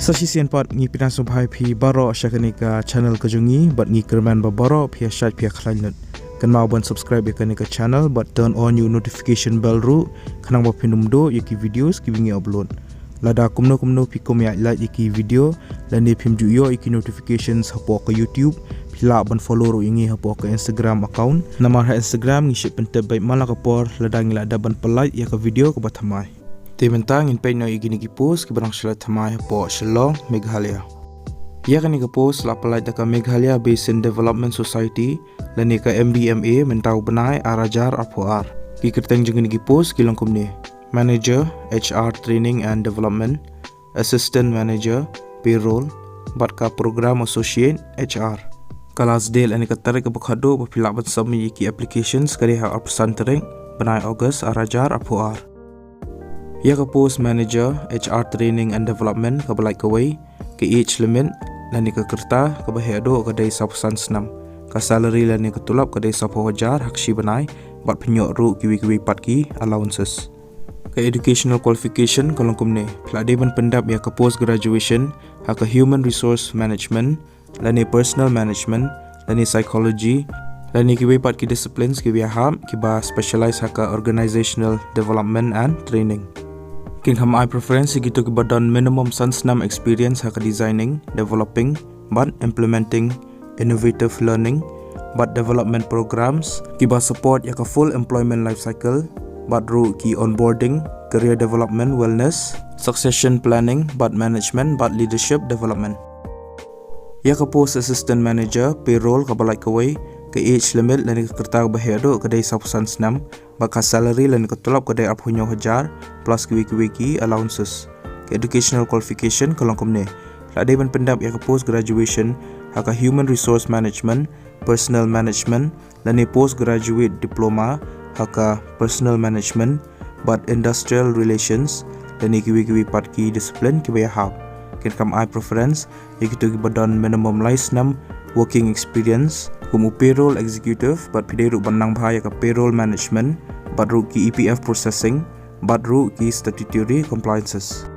Sasisian pot ngi pinasum bhai phi baro shakanika channel kajungi but ngi kerman ba baro phi shat phi khlainut kan mau ban subscribe ya kanika channel but turn on your notification bell ru kanang ba pinumdo yaki videos kibingi upload lada kumno phi kom ya like yaki video dan ni phim juyo yaki notifications hapo ka YouTube pila ban follow ru ingi hapo ka Instagram account nama ha Instagram ngi ship pentep bai malakapor lada ngi lada ban pelike ya ka video ka Thymmai Tementang in pay na igini ki post ki barang sila Thymmai po Shillong, Meghalaya. Ia kani ka post la Laitkam Meghalaya Basin Development Society dan ni ka MBMA mentau benai arajar apuar. Ki kerteng jeng ki post ki longkom ni. Manager HR Training and Development, Assistant Manager Payroll, batka Program Associate HR. Kalas del ani ka tarik ka bakhado papila bat submit ki applications kari ha apsantering benai August arajar apuar. Ia ka post manager HR training and development ka balai kawai ke age limit lani ka kerta ka bahedo ka dai sapusan senam ka salary lani ka tulap ka dai sapo hajar hakshi banai bat penyok ru kiwi patki allowances ka educational qualification kolongkum ne plade ban pendap ia ka post graduation ha ka human resource management lani personal management lani psychology lani kiwi patki disciplines kiwi ham ki ba specialize ha ka organizational development and training King ham I preference gitu ke badan minimum sansnam experience haka designing, developing, but implementing innovative learning, but development programs, kiba support yaka full employment life cycle, but ru ki onboarding, career development, wellness, succession planning, but management, but leadership development. Yaka post assistant manager, payroll kabalai kawai, ke age limit lani kerta bahedo kedai sapusan senam baka salary lani ketulap kedai aphunyo hajar plus kiwi allowances ke educational qualification kolongkom ne lade ban pendap ya ke post graduation haka human resource management personal management lani post graduate diploma haka personal management but industrial relations lani kiwi patki discipline kiwi hab ken kam I preference ikitu badan minimum license working experience kumu payroll executive but pidai ru banang bahaya ka payroll management but ru ki EPF processing but ru ki statutory compliances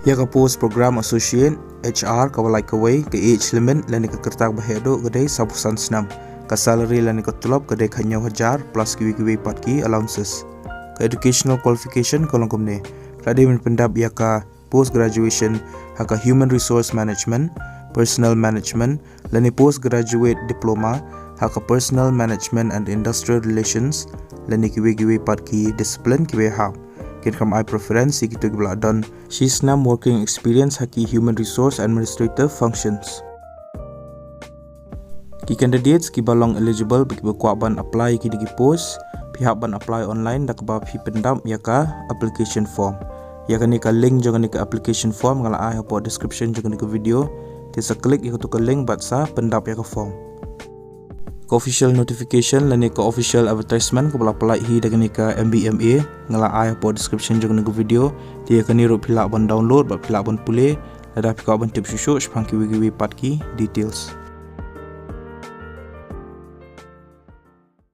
ya ka post program associate HR ka walai kawai ke age limit lani ka kertak bahedo kedai sapusan senam ka salary lani ka tulap kedai khanyau hajar plus kiwi patki allowances ka educational qualification kolongkom ne lade men pendap ya ka post graduation haka human resource management personal management lani postgraduate diploma haka personal management and industrial relations lani kiwi patki discipline kiwi ha ken kam I preference gitu gibla don shisnam working experience haki human resource administrative functions ki candidates ki balong eligible bagi ban apply ki digi post pihak ban apply online dak ba phi pendam yaka application form yakani ka link jangan ka application form ngala I hapo description jangan ka video Tisa klik ikut ke link batsa pendap ya ke form. Ke official notification lani ke official advertisement ke pelak hi dengan ke MBMA ngala ai po description jangan ke video dia kani ru pilak ban download ba pilak ban pulih ada pika ban tip susu sepang kiwi patki details.